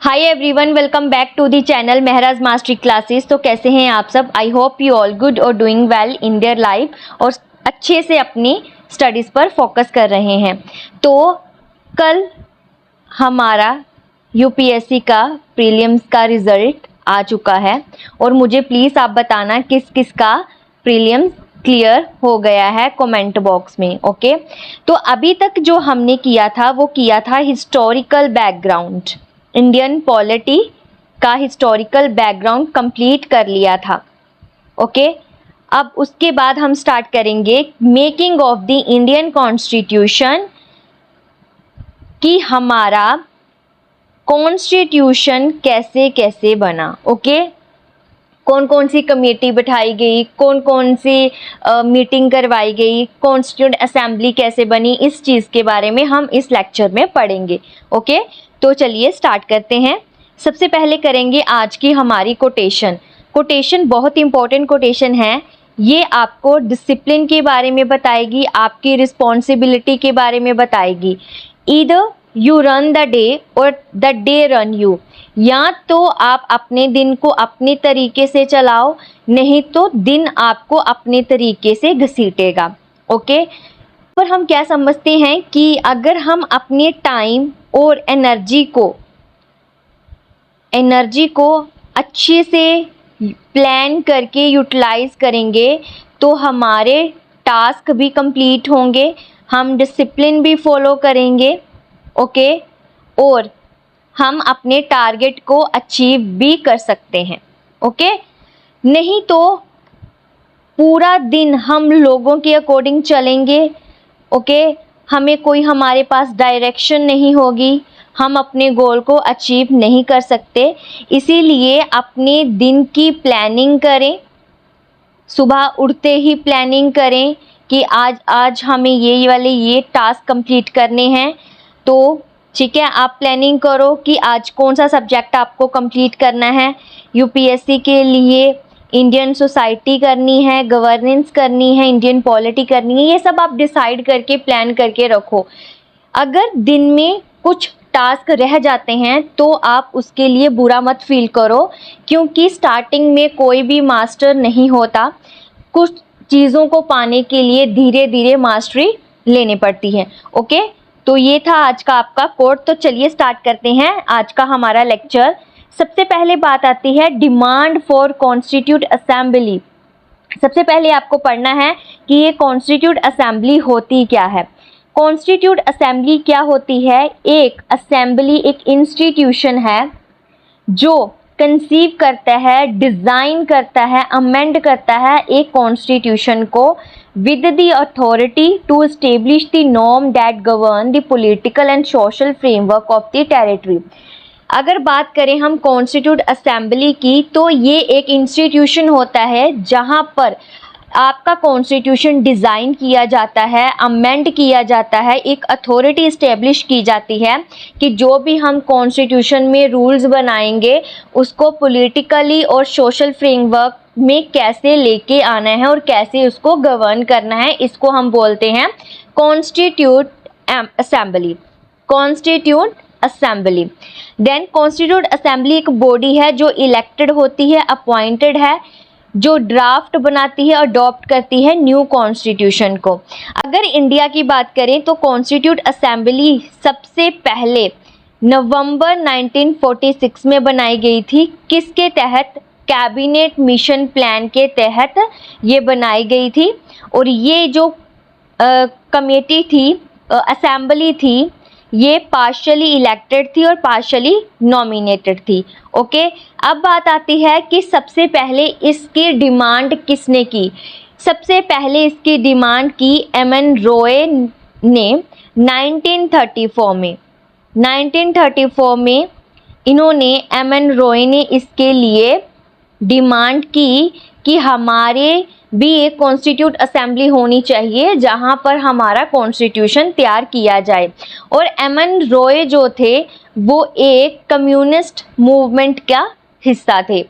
Hi everyone, welcome back to the channel Maharaj mastery classes. तो कैसे हैं आप सब? I hope you all good और doing well in their life और अच्छे से अपनी स्टडीज़ पर फोकस कर रहे हैं। तो कल हमारा यूपीएससी का प्रीलिम्स का रिज़ल्ट आ चुका है और मुझे प्लीज़ आप बताना किस किस का प्रीलिम्स क्लियर हो गया है कमेंट बॉक्स में। ओके, तो अभी तक जो हमने किया था वो किया था हिस्टोरिकल बैकग्राउंड, इंडियन पॉलिटी का हिस्टोरिकल बैकग्राउंड कंप्लीट कर लिया था। ओके, अब उसके बाद हम स्टार्ट करेंगे making of the Indian constitution, कि हमारा कॉन्स्टिट्यूशन कैसे कैसे बना। ओके, कौन कौन सी कमेटी बिठाई गई, कौन कौन सी मीटिंग करवाई गई, कॉन्स्टिट्यूंट असेंबली कैसे बनी, इस चीज़ के बारे में हम इस लेक्चर में पढ़ेंगे। ओके, तो चलिए स्टार्ट करते हैं। सबसे पहले करेंगे आज की हमारी कोटेशन। कोटेशन बहुत इंपॉर्टेंट कोटेशन है। ये आपको डिसिप्लिन के बारे में बताएगी, आपकी रिस्पॉन्सिबिलिटी के बारे में बताएगी। Either you run the day और द डे रन यू, या तो आप अपने दिन को अपने तरीके से चलाओ, नहीं तो दिन आपको अपने तरीके से घसीटेगा। ओके, पर हम क्या समझते हैं कि अगर हम अपने टाइम और एनर्जी को अच्छे से प्लान करके यूटिलाइज करेंगे तो हमारे टास्क भी कंप्लीट होंगे, हम डिसिप्लिन भी फॉलो करेंगे। ओके, और हम अपने टारगेट को अचीव भी कर सकते हैं। ओके, नहीं तो पूरा दिन हम लोगों के अकॉर्डिंग चलेंगे। ओके, हमें कोई हमारे पास डायरेक्शन नहीं होगी, हम अपने गोल को अचीव नहीं कर सकते। इसीलिए अपने दिन की प्लानिंग करें, सुबह उठते ही प्लानिंग करें कि आज हमें ये टास्क कंप्लीट करने हैं। तो ठीक है, आप प्लानिंग करो कि आज कौन सा सब्जेक्ट आपको कंप्लीट करना है। यूपीएससी के लिए इंडियन सोसाइटी करनी है, गवर्नेंस करनी है, इंडियन पॉलिटी करनी है, ये सब आप डिसाइड करके प्लान करके रखो। अगर दिन में कुछ टास्क रह जाते हैं तो आप उसके लिए बुरा मत फील करो, क्योंकि स्टार्टिंग में कोई भी मास्टर नहीं होता। कुछ चीज़ों को पाने के लिए धीरे धीरे मास्टरी लेनी पड़ती है। ओके, तो ये था आज का आपका कोड। तो चलिए स्टार्ट करते हैं आज का हमारा लेक्चर। सबसे पहले बात आती है डिमांड फॉर कॉन्स्टिट्यूट असेंबली। सबसे पहले आपको पढ़ना है कि ये कॉन्स्टिट्यूट असेंबली होती क्या है। कॉन्स्टिट्यूट असेंबली क्या होती है? एक असेंबली एक इंस्टीट्यूशन है जो कंसीव करता है, डिज़ाइन करता है, अमेंड करता है एक कॉन्स्टिट्यूशन को with the authority to establish the norm that govern the political and social framework of the territory। अगर बात करें हम कॉन्स्टिट्यूट असेंबली की, तो ये एक इंस्टीट्यूशन होता है जहाँ पर आपका कॉन्स्टिट्यूशन डिज़ाइन किया जाता है, अमेंड किया जाता है, एक अथॉरिटी इस्टेब्लिश की जाती है कि जो भी हम कॉन्स्टिट्यूशन में रूल्स बनाएंगे उसको पॉलिटिकली और सोशल फ्रेमवर्क में कैसे लेके आना है और कैसे उसको गवर्न करना है। इसको हम बोलते हैं constitute assembly. Constitute assembly. Then constitute assembly एक बॉडी है जो इलेक्टेड होती है, अपॉइंटेड है, जो ड्राफ्ट बनाती है, अडॉप्ट करती है न्यू कॉन्स्टिट्यूशन को। अगर इंडिया की बात करें तो कॉन्स्टिट्यूट असेंबली सबसे पहले नवंबर 1946 में बनाई गई थी। किसके तहत? कैबिनेट मिशन प्लान के तहत ये बनाई गई थी। और ये जो कमेटी थी, असेंबली थी, ये पार्शली इलेक्टेड थी और पार्शली नॉमिनेटेड थी। ओके, अब बात आती है कि सबसे पहले इसकी डिमांड किसने की। सबसे पहले इसकी डिमांड की एमएन रॉय ने 1934 में। 1934 में इन्होंने एमएन रॉय ने इसके लिए डिमांड की कि हमारे भी एक कॉन्स्टिट्यूट असेंबली होनी चाहिए जहां पर हमारा कॉन्स्टिट्यूशन तैयार किया जाए। और एमएन रॉय जो थे वो एक कम्युनिस्ट मूवमेंट का हिस्सा थे।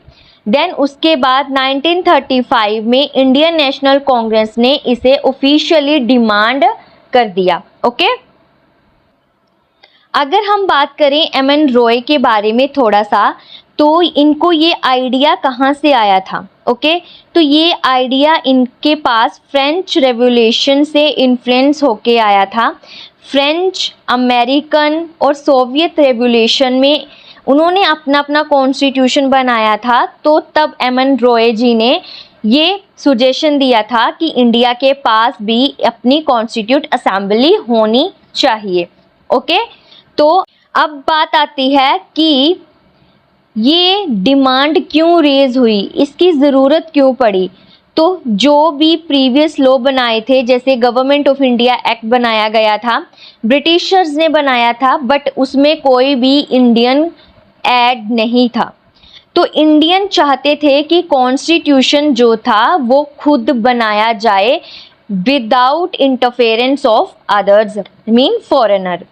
देन उसके बाद 1935 में इंडियन नेशनल कांग्रेस ने इसे ऑफिशियली डिमांड कर दिया। ओके, अगर हम बात करें एमएन रॉय के बारे में थोड़ा सा, तो इनको ये आइडिया कहाँ से आया था? ओके, तो ये आइडिया इनके पास फ्रेंच रेवोल्यूशन से इन्फ्लुएंस होके आया था। फ्रेंच, अमेरिकन और सोवियत रेवोल्यूशन में उन्होंने अपना अपना कॉन्स्टिट्यूशन बनाया था, तो तब एमएन रॉय जी ने ये सुजेशन दिया था कि इंडिया के पास भी अपनी कॉन्स्टिट्यूट असेंबली होनी चाहिए। ओके, तो अब बात आती है कि ये डिमांड क्यों रेज हुई, इसकी ज़रूरत क्यों पड़ी। तो जो भी प्रीवियस लॉ बनाए थे, जैसे गवर्नमेंट ऑफ इंडिया एक्ट बनाया गया था, ब्रिटिशर्स ने बनाया था, बट उसमें कोई भी इंडियन ऐड नहीं था। तो इंडियन चाहते थे कि कॉन्स्टिट्यूशन जो था वो खुद बनाया जाए without interference of others, mean foreigner.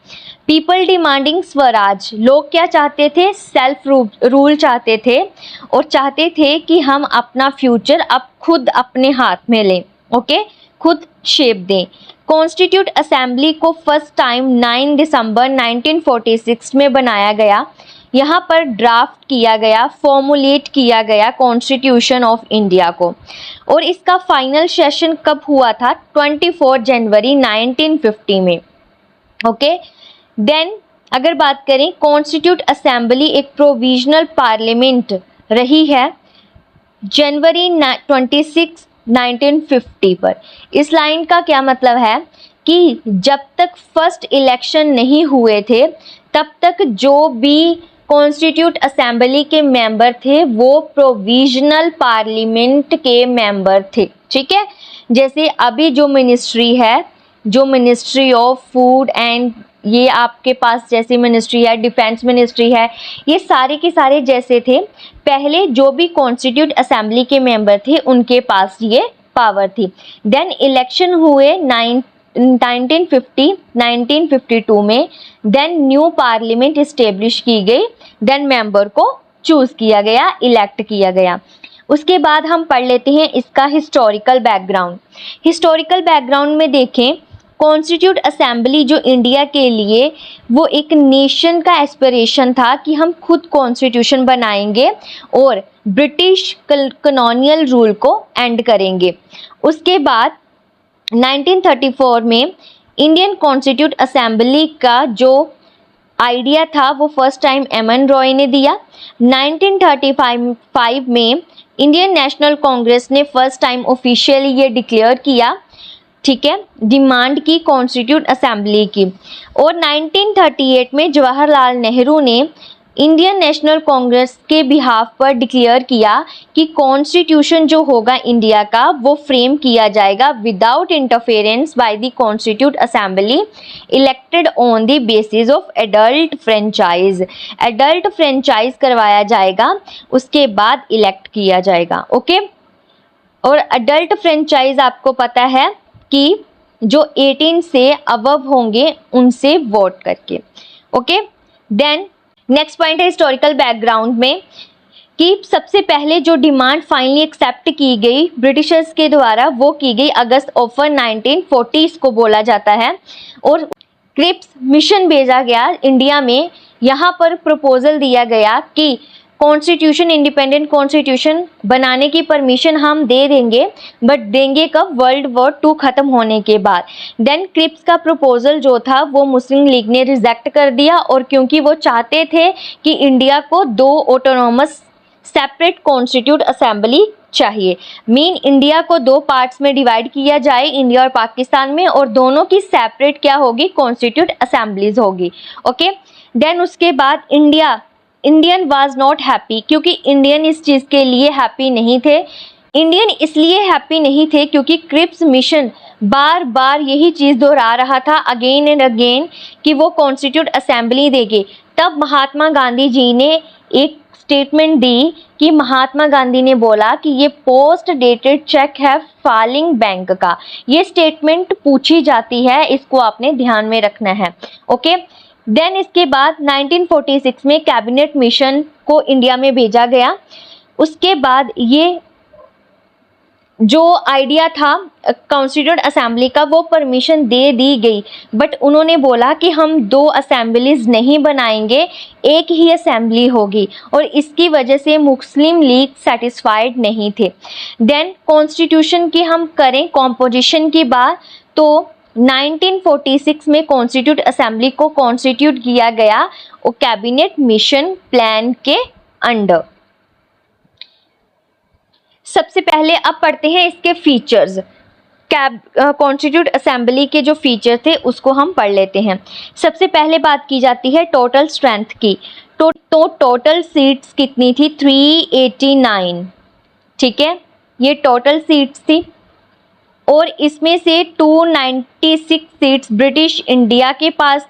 People demanding Swaraj, लोग क्या चाहते थे? सेल्फ रूल चाहते थे और चाहते थे कि हम अपना फ्यूचर अब खुद अपने हाथ में लें। ओके, खुद शेप दें। कॉन्स्टिट्यूट असेंबली को फर्स्ट टाइम 9 दिसंबर 1946 में बनाया गया। यहाँ पर ड्राफ्ट किया गया, फॉर्मुलेट किया गया कॉन्स्टिट्यूशन ऑफ इंडिया को, और इसका फाइनल सेशन कब हुआ था? 24 जनवरी 1950 में। ओके, देन अगर बात करें, कॉन्स्टिट्यूट असेंबली एक प्रोविजनल पार्लियामेंट रही है जनवरी 26 1950 पर। इस लाइन का क्या मतलब है कि जब तक फर्स्ट इलेक्शन नहीं हुए थे, तब तक जो भी कॉन्स्टिट्यूट असेंबली के मेंबर थे वो प्रोविजनल पार्लियामेंट के मेंबर थे। ठीक है, जैसे अभी जो मिनिस्ट्री है, जो मिनिस्ट्री ऑफ फूड एंड ये आपके पास जैसी मिनिस्ट्री है, डिफेंस मिनिस्ट्री है, ये सारे के सारे जैसे थे। पहले जो भी कॉन्स्टिट्यूट असेंबली के मेंबर थे उनके पास ये पावर थी। देन इलेक्शन हुए 1952 में। देन न्यू पार्लियामेंट इस्टेब्लिश की गई। देन मेंबर को चूज किया गया, इलेक्ट किया गया। उसके बाद हम पढ़ लेते हैं इसका हिस्टोरिकल बैकग्राउंड। हिस्टोरिकल बैकग्राउंड में देखें, कॉन्स्टिट्यूट असेंबली जो इंडिया के लिए वो एक नेशन का एस्पिरेशन था कि हम खुद कॉन्स्टिट्यूशन बनाएंगे और ब्रिटिश कॉलोनियल रूल को एंड करेंगे। उसके बाद 1934 में इंडियन कॉन्स्टिट्यूट असेंबली का जो आइडिया था वो फर्स्ट टाइम एमएन रॉय ने दिया। 1935 में इंडियन नेशनल कांग्रेस ने फर्स्ट टाइम ऑफिशियली ये डिक्लेयर किया, ठीक है, डिमांड की कॉन्स्टिट्यूट असेंबली की। और 1938 में जवाहरलाल नेहरू ने इंडियन नेशनल कांग्रेस के बिहाफ पर डिक्लेयर किया कि कॉन्स्टिट्यूशन जो होगा इंडिया का वो फ्रेम किया जाएगा without interference by the constitute assembly elected on the basis of adult franchise. Adult franchise करवाया जाएगा, उसके बाद इलेक्ट किया जाएगा। ओके, और एडल्ट फ्रेंचाइज आपको पता है कि जो 18 से अबव होंगे उनसे वोट करके। ओके, देन नेक्स्ट पॉइंट है हिस्टोरिकल बैकग्राउंड में कि सबसे पहले जो डिमांड फाइनली एक्सेप्ट की गई ब्रिटिशर्स के द्वारा वो की गई अगस्त ऑफर 1940 को बोला जाता है, और क्रिप्स मिशन भेजा गया इंडिया में। यहाँ पर प्रपोजल दिया गया कि कॉन्स्टिट्यूशन, इंडिपेंडेंट कॉन्स्टिट्यूशन बनाने की परमिशन हम दे देंगे, बट देंगे कब? वर्ल्ड वॉर 2 खत्म होने के बाद। देन क्रिप्स का प्रपोजल जो था वो मुस्लिम लीग ने रिजेक्ट कर दिया, और क्योंकि वो चाहते थे कि इंडिया को 2 ऑटोनॉमस सेपरेट कॉन्स्टिट्यूट असेंबली चाहिए, मीन इंडिया को 2 पार्ट्स में डिवाइड किया जाए, इंडिया और पाकिस्तान में, और दोनों की सेपरेट क्या होगी? कॉन्स्टिट्यूट असेंबलीज होगी। ओके, देन उसके बाद इंडियन वाज नॉट हैप्पी, क्योंकि इंडियन इस चीज़ के लिए हैप्पी नहीं थे। इंडियन इसलिए हैप्पी नहीं थे क्योंकि क्रिप्स मिशन बार बार यही चीज़ दोहरा रहा था अगेन एंड अगेन कि वो कॉन्स्टिट्यूट असेंबली देंगे। तब महात्मा गांधी जी ने एक स्टेटमेंट दी कि महात्मा गांधी ने बोला कि ये पोस्ट डेटेड चेक है फाइलिंग बैंक का। ये स्टेटमेंट पूछी जाती है, इसको आपने ध्यान में रखना है। ओके, देन इसके बाद 1946 में कैबिनेट मिशन को इंडिया में भेजा गया। उसके बाद ये 1946 में कैबिनेट मिशन को इंडिया में भेजा गया। उसके बाद 1947 में इंडियन नेशनल कांग्रेस ने फर्स्ट टाइम ऑफिशियली डिक्लेयर किया कि जो आइडिया था कॉन्स्टिट्यूंट असेंबली का वो परमिशन दे दी गई, बट उन्होंने बोला कि हम 2 असेंबलीज नहीं बनाएंगे, एक ही असेंबली होगी, और इसकी वजह से मुस्लिम लीग सेटिस्फाइड नहीं थे। देन कॉन्स्टिट्यूशन की हम करें कॉम्पोजिशन की बात, तो 1946 में कॉन्स्टिट्यूंट असेंबली को कॉन्स्टिट्यूट किया गया और कैबिनेट मिशन प्लान के अंडर। सबसे पहले अब पढ़ते हैं इसके फीचर्स। कॉन्स्टिट्यूंट असेंबली के जो फीचर थे उसको हम पढ़ लेते हैं। सबसे पहले बात की जाती है टोटल स्ट्रेंथ की। तो टोटल सीट्स कितनी थी? 389। ठीक है, ये टोटल सीट्स थी, और इसमें से 296 सीट्स ब्रिटिश इंडिया के पास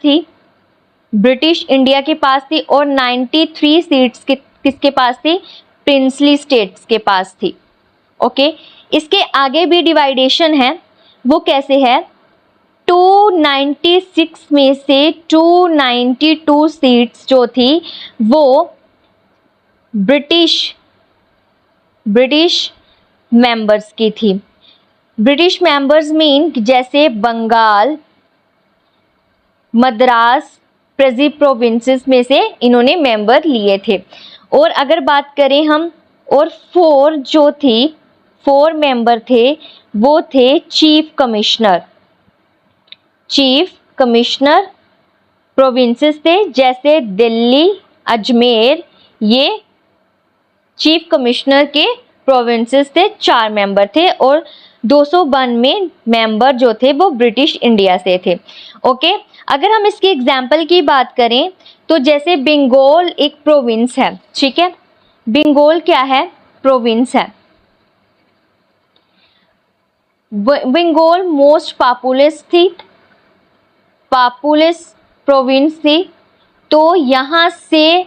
थी, और 93 सीट्स किसके पास थी? प्रिंसली स्टेट्स के पास थी। ओके, इसके आगे भी डिवाइडेशन है, वो कैसे है? 296 में से 292 सीट्स जो थी वो ब्रिटिश मेंबर्स की थी। ब्रिटिश मेंबर्स मीन जैसे बंगाल, मद्रास, प्रेजी प्रोविंसेस में से इन्होंने मेंबर लिए थे। और अगर बात करें हम, और 4 मेंबर थे, वो थे चीफ कमिश्नर प्रोविंसेस थे, जैसे दिल्ली, अजमेर, ये चीफ कमिश्नर के प्रोविंसेस थे, 4 मेंबर थे, और 292 मेंबर जो थे वो ब्रिटिश इंडिया से थे। ओके, अगर हम इसकी एग्जाम्पल की बात करें तो जैसे बंगाल एक प्रोविंस है, ठीक है, बंगाल क्या है? प्रोविंस है। बंगाल मोस्ट पॉपुलस प्रोविंस थी, तो यहाँ से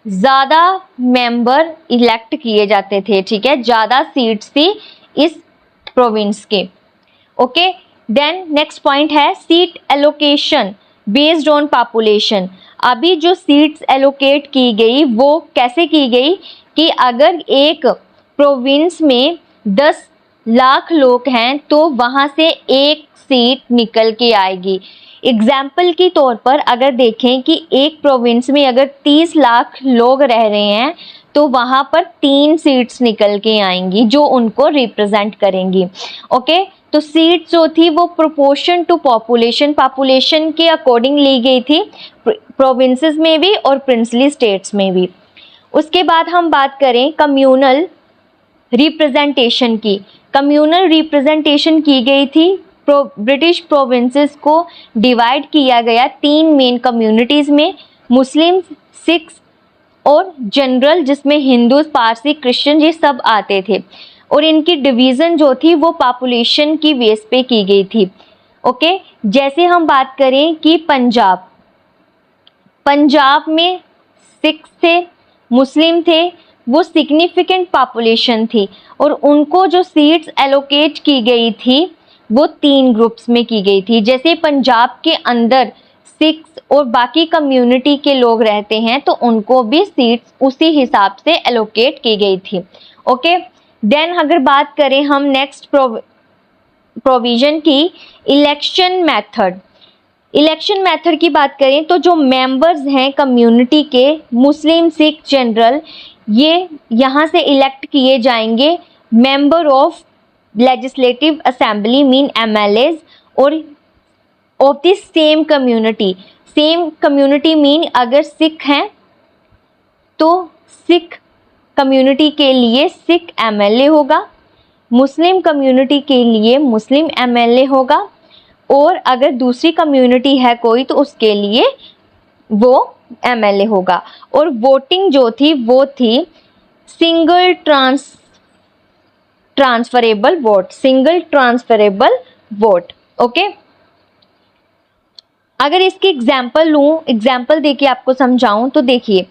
ज़्यादा मेंबर इलेक्ट किए जाते थे। ठीक है, ज़्यादा सीट्स थी इस प्रोविंस के। ओके, देन नेक्स्ट पॉइंट है seat allocation based on population. अभी जो सीट्स एलोकेट की गई वो कैसे की गई कि अगर एक प्रोविंस में 10 लाख लोग हैं तो वहाँ से एक सीट निकल के आएगी। एग्जाम्पल के तौर पर अगर देखें कि एक प्रोविंस में अगर 30 लाख लोग रह रहे हैं तो वहाँ पर 3 सीट्स निकल के आएंगी जो उनको रिप्रेजेंट करेंगी। ओके, तो सीट जो थी वो प्रोपोर्शन टू पॉपुलेशन के अकॉर्डिंग ली गई थी, प्रोविंसेस में भी और प्रिंसली स्टेट्स में भी। उसके बाद हम बात करें कम्यूनल रिप्रेजेंटेशन की। कम्यूनल रिप्रेजेंटेशन की गई थी, ब्रिटिश प्रोविंसेस को डिवाइड किया गया 3 मेन कम्युनिटीज़ में, मुस्लिम, सिख्स और जनरल, जिसमें हिंदू, पारसी, क्रिश्चियन ये सब आते थे, और इनकी डिवीज़न जो थी वो पॉपुलेशन की बेस पे की गई थी। ओके, जैसे हम बात करें कि पंजाब में सिख्स थे, मुस्लिम थे, वो सिग्निफिकेंट पॉपुलेशन थी, और उनको जो सीट्स एलोकेट की गई थी वो 3 ग्रुप्स में की गई थी। जैसे पंजाब के अंदर सिख्स और बाकी कम्युनिटी के लोग रहते हैं तो उनको भी सीट्स उसी हिसाब से एलोकेट की गई थी। ओके, देन अगर बात करें हम नेक्स्ट प्रोविजन की, इलेक्शन मेथड की बात करें तो जो मेंबर्स हैं कम्युनिटी के, मुस्लिम, सिख, जनरल, ये यहाँ से इलेक्ट किए जाएंगे member of legislative assembly mean MLAs और of the same community mean अगर सिख हैं तो सिख कम्युनिटी के लिए सिख MLA होगा, मुस्लिम कम्युनिटी के लिए मुस्लिम MLA होगा, और अगर दूसरी कम्युनिटी है कोई तो उसके लिए वो MLA होगा। और वोटिंग जो थी वो थी सिंगल ट्रांसफरेबल वोट। ओके, अगर इसकी एग्जाम्पल देके आपको समझाऊं तो देखिए,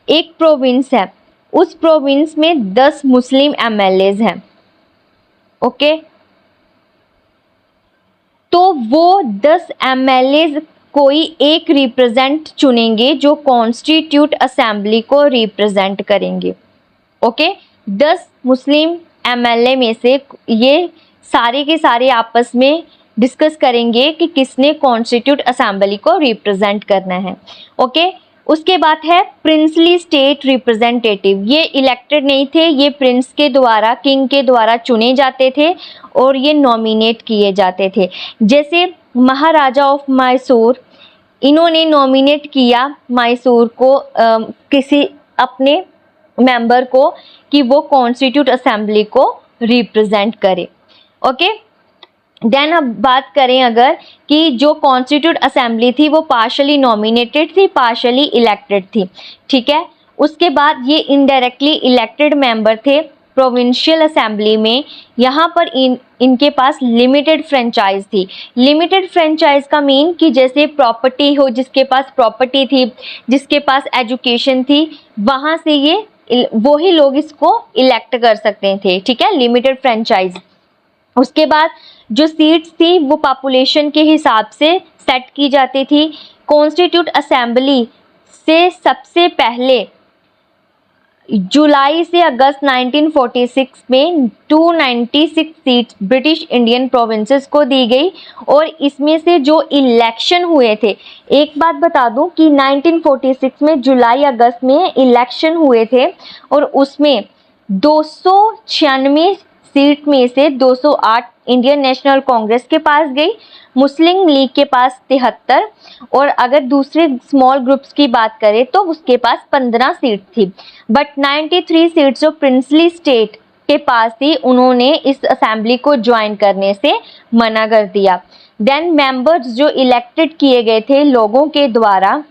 एक प्रोविंस है, उस प्रोविंस में 10 मुस्लिम MLAs हैं। ओके, तो वो 10 MLAs कोई एक रिप्रेजेंट चुनेंगे जो कॉन्स्टिट्यूट असेंबली को रिप्रेजेंट करेंगे। ओके, 10 मुस्लिम एमएलए में से ये सारे के सारे आपस में डिस्कस करेंगे कि किसने कॉन्स्टिट्यूट असेंबली को रिप्रेजेंट करना है। ओके, उसके बाद है प्रिंसली स्टेट रिप्रेजेंटेटिव। ये इलेक्टेड नहीं थे, ये प्रिंस के द्वारा, किंग के द्वारा चुने जाते थे और ये नॉमिनेट किए जाते थे। जैसे महाराजा ऑफ मैसूर, इन्होंने नॉमिनेट किया मैसूर को किसी अपने मेंबर को कि वो कॉन्स्टिट्यूट असेंबली को रिप्रेजेंट करे। ओके, देन अब बात करें अगर कि जो कॉन्स्टिट्यूट असेंबली थी वो पार्शली नॉमिनेटेड थी, पार्शली इलेक्टेड थी। ठीक है, उसके बाद ये इनडायरेक्टली इलेक्टेड मेंबर थे प्रोविंशियल असेंबली में। यहाँ पर इनके पास लिमिटेड फ्रेंचाइज थी। लिमिटेड फ्रेंचाइज का मीन कि जैसे प्रॉपर्टी हो, जिसके पास प्रॉपर्टी थी, जिसके पास एजुकेशन थी, वहाँ से ये वही लोग इसको इलेक्ट कर सकते थे। ठीक है, लिमिटेड फ्रेंचाइज। उसके बाद जो सीट्स थी वो पॉपुलेशन के हिसाब से सेट की जाती थी। कॉन्स्टिट्यूट असेंबली से सबसे पहले जुलाई से अगस्त 1946 में 296 सीट्स ब्रिटिश इंडियन प्रोविंसेस को दी गई और इसमें से जो इलेक्शन हुए थे, एक बात बता दूं कि 1946 में जुलाई अगस्त में इलेक्शन हुए थे और उसमें 296 सीट में से 208 इंडियन नेशनल कांग्रेस के पास गई, मुस्लिम लीग के पास 73 और अगर दूसरे स्मॉल ग्रुप्स की बात करें तो उसके पास 15 सीट थी। बट 93 सीट्स जो प्रिंसली स्टेट के पास थी, उन्होंने इस असेंबली को ज्वाइन करने से मना कर दिया। देन मेंबर्स जो इलेक्टेड किए गए थे लोगों के द्वारा,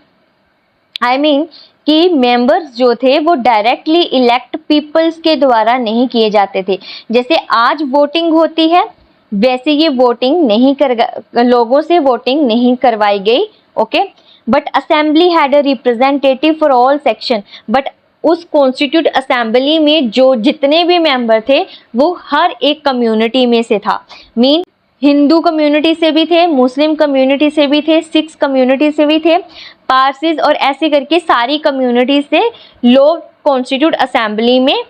कि मेंबर्स जो थे वो डायरेक्टली इलेक्ट पीपल्स के द्वारा नहीं किए जाते थे। जैसे आज वोटिंग होती है वैसे ये वोटिंग नहीं लोगों से वोटिंग नहीं करवाई गई। Okay, but assembly had a representative for all section. But उस कॉन्स्टिट्यूट असेंबली में जो जितने भी मेंबर थे वो हर एक कम्युनिटी में से था। मीन हिंदू कम्युनिटी से भी थे, मुस्लिम कम्युनिटी से भी थे, सिख कम्युनिटी से भी थे, पारसीज, और ऐसे करके सारी कम्युनिटी से लोग कॉन्स्टिट्यूट असेंबली में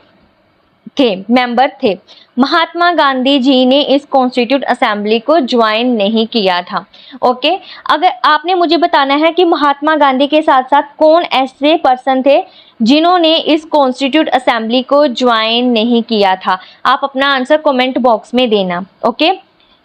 थे, मेंबर थे। महात्मा गांधी जी ने इस कॉन्स्टिट्यूट असेंबली को ज्वाइन नहीं किया था। ओके, अगर आपने मुझे बताना है कि महात्मा गांधी के साथ साथ कौन ऐसे पर्सन थे जिन्होंने इस कॉन्स्टिट्यूट असेंबली को ज्वाइन नहीं किया था, आप अपना आंसर कमेंट बॉक्स में देना। ओके,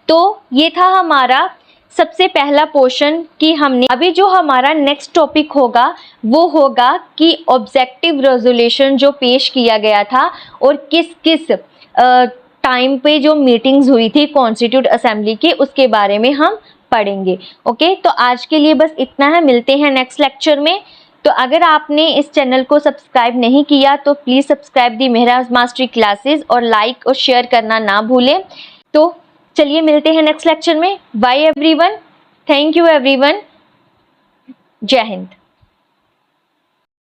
तो ये था हमारा सबसे पहला पोर्शन कि हमने अभी जो हमारा नेक्स्ट टॉपिक होगा वो होगा कि ऑब्जेक्टिव रेजोल्यूशन जो पेश किया गया था और किस किस टाइम पे जो मीटिंग्स हुई थी कॉन्स्टिट्यूट असेंबली के, उसके बारे में हम पढ़ेंगे। ओके, तो आज के लिए बस इतना है, मिलते हैं नेक्स्ट लेक्चर में। तो अगर आपने इस चैनल को सब्सक्राइब नहीं किया तो please subscribe the Mehraj mastery classes और लाइक और शेयर करना ना भूलें। तो चलिए मिलते हैं नेक्स्ट लेक्चर में। Bye everyone, thank you everyone, जय हिंद।